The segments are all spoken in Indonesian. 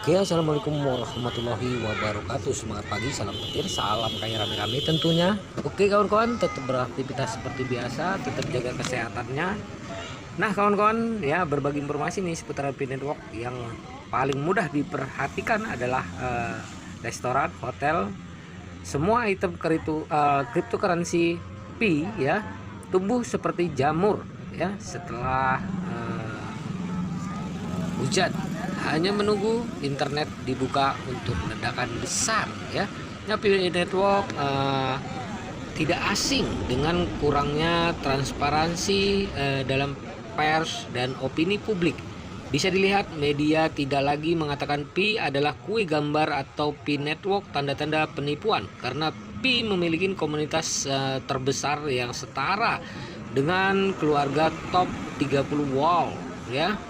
Oke, assalamualaikum warahmatullahi wabarakatuh. Semangat pagi, salam petir, salam kaya rame-rame tentunya. Oke kawan-kawan, tetap beraktivitas seperti biasa, tetap jaga kesehatannya. Nah kawan-kawan, ya berbagi informasi nih seputar Pi Network. Yang paling mudah diperhatikan adalah restoran, hotel, semua item cryptocurrency Pi ya tumbuh seperti jamur ya setelah hujan, hanya menunggu internet dibuka untuk ledakan besar ya. Pi Network tidak asing dengan kurangnya transparansi dalam pers dan opini publik. Bisa dilihat media tidak lagi mengatakan Pi adalah kue gambar atau Pi Network tanda-tanda penipuan, karena Pi memiliki komunitas terbesar yang setara dengan keluarga top 30 world ya.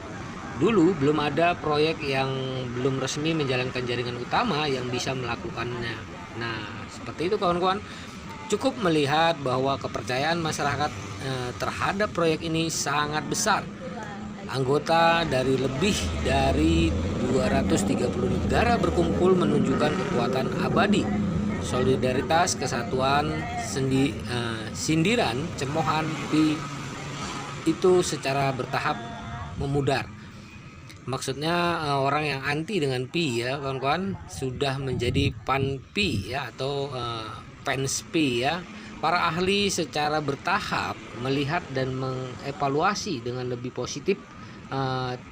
Dulu belum ada proyek yang belum resmi menjalankan jaringan utama yang bisa melakukannya. Nah, seperti itu kawan-kawan. Cukup melihat bahwa kepercayaan masyarakat terhadap proyek ini sangat besar. Anggota dari lebih dari 230 negara berkumpul menunjukkan kekuatan abadi, solidaritas, kesatuan, sindiran, cemoohan Pi itu secara bertahap memudar. Maksudnya orang yang anti dengan Pi ya kawan-kawan sudah menjadi pan Pi ya, atau fans Pi ya. Para ahli secara bertahap melihat dan mengevaluasi dengan lebih positif.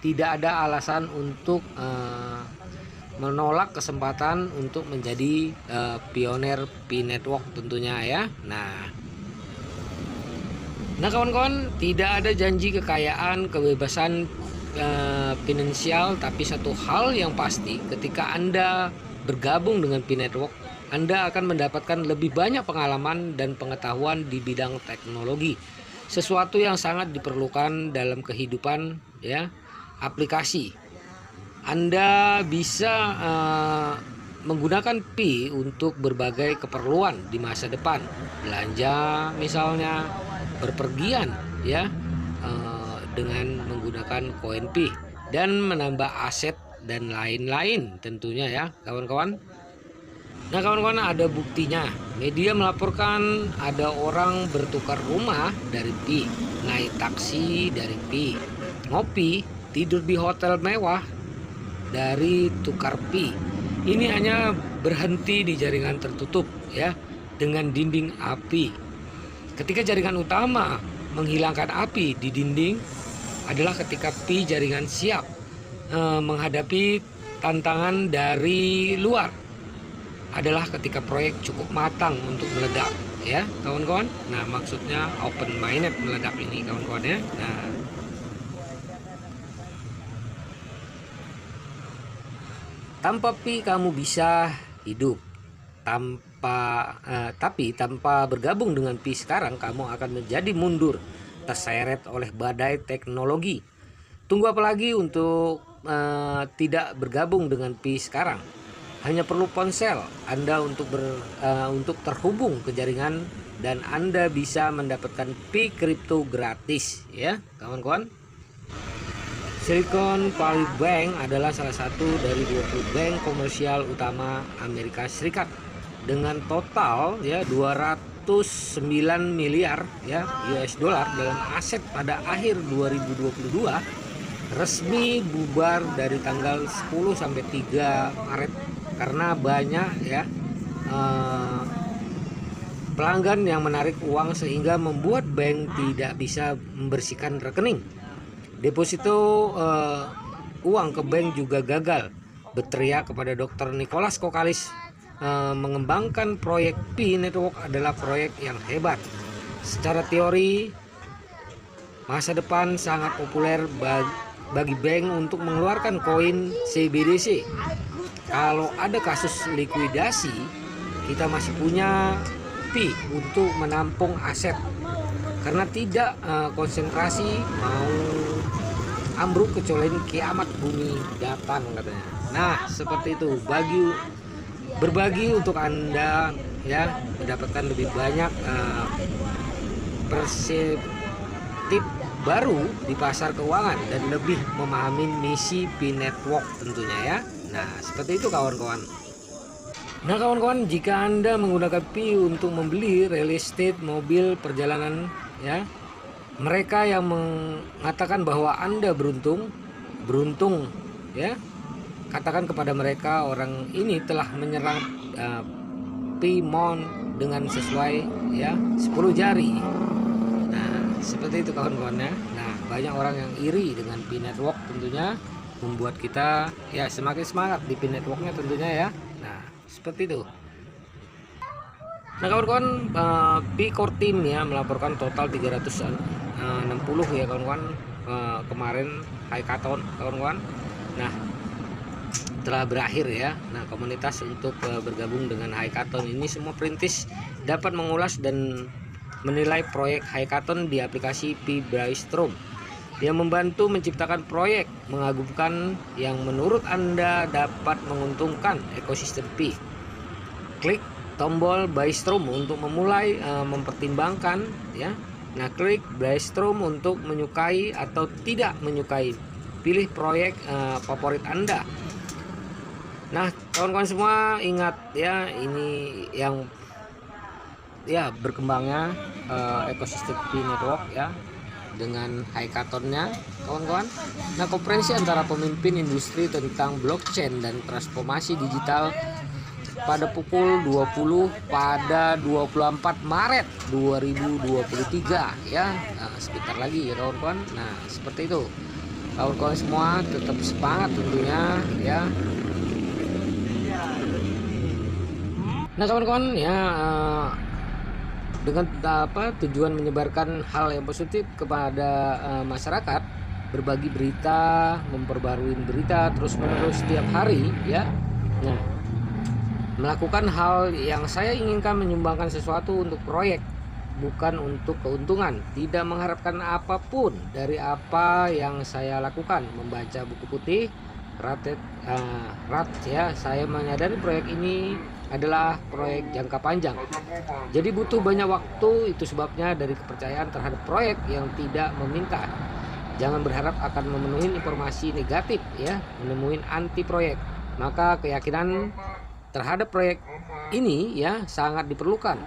Tidak ada alasan untuk menolak kesempatan untuk menjadi pioner Pi Network tentunya ya. Nah kawan-kawan, tidak ada janji kekayaan, kebebasan finansial, tapi satu hal yang pasti, ketika Anda bergabung dengan Pi Network, Anda akan mendapatkan lebih banyak pengalaman dan pengetahuan di bidang teknologi, sesuatu yang sangat diperlukan dalam kehidupan ya aplikasi. Anda bisa menggunakan Pi untuk berbagai keperluan di masa depan, belanja misalnya, berpergian ya, dengan menggunakan koin Pi dan menambah aset dan lain-lain tentunya ya kawan-kawan. Nah kawan-kawan, ada buktinya. Media melaporkan ada orang bertukar rumah dari Pi, naik taksi dari Pi, ngopi, tidur di hotel mewah dari tukar Pi. Ini hanya berhenti di jaringan tertutup ya, dengan dinding api. Ketika jaringan utama menghilangkan api di dinding adalah ketika Pi jaringan siap menghadapi tantangan dari luar, adalah ketika proyek cukup matang untuk meledak ya kawan-kawan. Nah maksudnya open minded meledak ini kawan-kawan ya. Nah tanpa Pi kamu bisa hidup, tapi tanpa bergabung dengan Pi sekarang kamu akan menjadi mundur, terseret oleh badai teknologi. Tunggu apa lagi untuk tidak bergabung dengan Pi sekarang? Hanya perlu ponsel Anda untuk terhubung ke jaringan, dan Anda bisa mendapatkan Pi kripto gratis ya kawan-kawan. Silicon Valley Bank adalah salah satu dari 20 bank komersial utama Amerika Serikat dengan total ya 209 miliar ya US dollar dalam aset pada akhir 2022, resmi bubar dari tanggal 10 sampai 3 Maret karena banyak ya pelanggan yang menarik uang sehingga membuat bank tidak bisa membersihkan rekening. Deposito uang ke bank juga gagal. Berteriak kepada Dr. Nicholas Kokalis, mengembangkan proyek Pi Network adalah proyek yang hebat. Secara teori, masa depan sangat populer bagi bank untuk mengeluarkan koin CBDC. Kalau ada kasus likuidasi, kita masih punya Pi untuk menampung aset, karena tidak konsentrasi mau ambruk kecuali kiamat bumi datang katanya. Nah seperti itu, berbagi untuk Anda ya, mendapatkan lebih banyak perspektif baru di pasar keuangan dan lebih memahami misi P-Network tentunya ya. Nah, seperti itu kawan-kawan. Nah, kawan-kawan, jika Anda menggunakan P untuk membeli real estate, mobil, perjalanan ya, mereka yang mengatakan bahwa Anda beruntung ya, katakan kepada mereka orang ini telah menyerang P-Mon dengan sesuai ya 10 jari. Nah, seperti itu kawan-kawan ya. Nah, banyak orang yang iri dengan P-Network tentunya, membuat kita ya semakin semangat di P-Networknya tentunya ya. Nah, seperti itu. Nah, kawan-kawan, P Core Team ya melaporkan total 360 ya kawan-kawan kemarin hackathon kawan-kawan. Nah, telah berakhir ya. Nah, komunitas untuk bergabung dengan hackathon ini semua perintis dapat mengulas dan menilai proyek hackathon di aplikasi P Brainstorm yang membantu menciptakan proyek mengagumkan yang menurut Anda dapat menguntungkan ekosistem P. Klik tombol Brainstorm untuk memulai mempertimbangkan ya. Nah, klik Brainstorm untuk menyukai atau tidak menyukai. Pilih proyek favorit Anda. Nah, kawan-kawan semua ingat ya, ini yang ya berkembangnya ekosistem P-Network ya dengan hackathonnya kawan-kawan. Nah, konferensi antara pemimpin industri tentang blockchain dan transformasi digital pada pukul 20 pada 24 Maret 2023 ya. Nah, sebentar lagi ya kawan-kawan. Nah, seperti itu kawan-kawan semua, tetap semangat tentunya ya. Nah, kawan-kawan ya, dengan tujuan menyebarkan hal yang positif kepada masyarakat, berbagi berita, memperbarui berita terus-menerus setiap hari ya. Nah, melakukan hal yang saya inginkan, menyumbangkan sesuatu untuk proyek, bukan untuk keuntungan, tidak mengharapkan apapun dari apa yang saya lakukan. Membaca buku putih Rat ya, saya menyadari proyek ini adalah proyek jangka panjang, jadi butuh banyak waktu. Itu sebabnya dari kepercayaan terhadap proyek yang tidak meminta, jangan berharap akan memenuhi informasi negatif ya, menemuin anti proyek. Maka keyakinan terhadap proyek ini ya sangat diperlukan.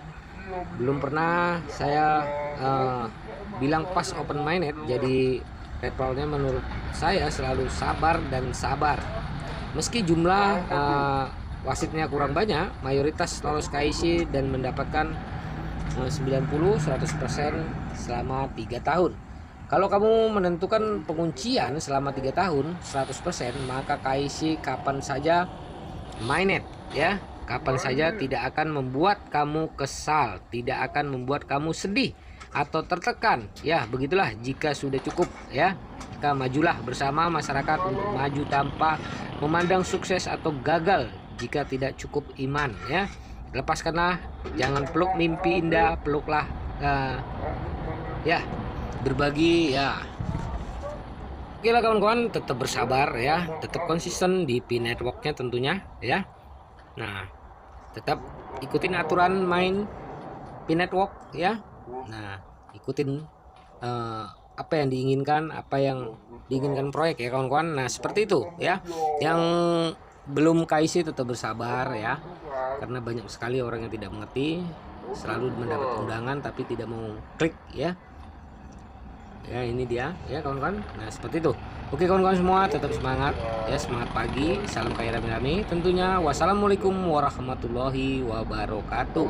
Belum pernah saya bilang pas open minded, jadi levelnya menurut saya selalu sabar dan sabar. Meski jumlah wasitnya kurang banyak, mayoritas lolos KIC dan mendapatkan 90-100% selama 3 tahun. Kalau kamu menentukan penguncian selama 3 tahun 100%, maka KIC kapan saja mainnet ya, kapan saja tidak akan membuat kamu kesal, tidak akan membuat kamu sedih atau tertekan ya. Begitulah jika sudah cukup ya. Kita majulah bersama masyarakat untuk maju tanpa memandang sukses atau gagal jika tidak cukup iman ya. Lepaskanlah, jangan peluk mimpi indah, peluklah ya berbagi ya. Oke lah kawan-kawan, tetap bersabar ya, tetap konsisten di P-Networknya tentunya ya. Nah, tetap ikutin aturan main P-Network ya. Nah, ikutin apa yang diinginkan, apa yang diinginkan proyek ya kawan-kawan. Nah, seperti itu ya. Yang belum KIC tetap bersabar ya, karena banyak sekali orang yang tidak mengerti, selalu mendapat undangan tapi tidak mau klik ya. Ya, ini dia ya kawan-kawan. Nah, seperti itu. Oke kawan-kawan semua, tetap semangat ya, semangat pagi, salam kaya rame-rame tentunya. Wassalamualaikum warahmatullahi wabarakatuh.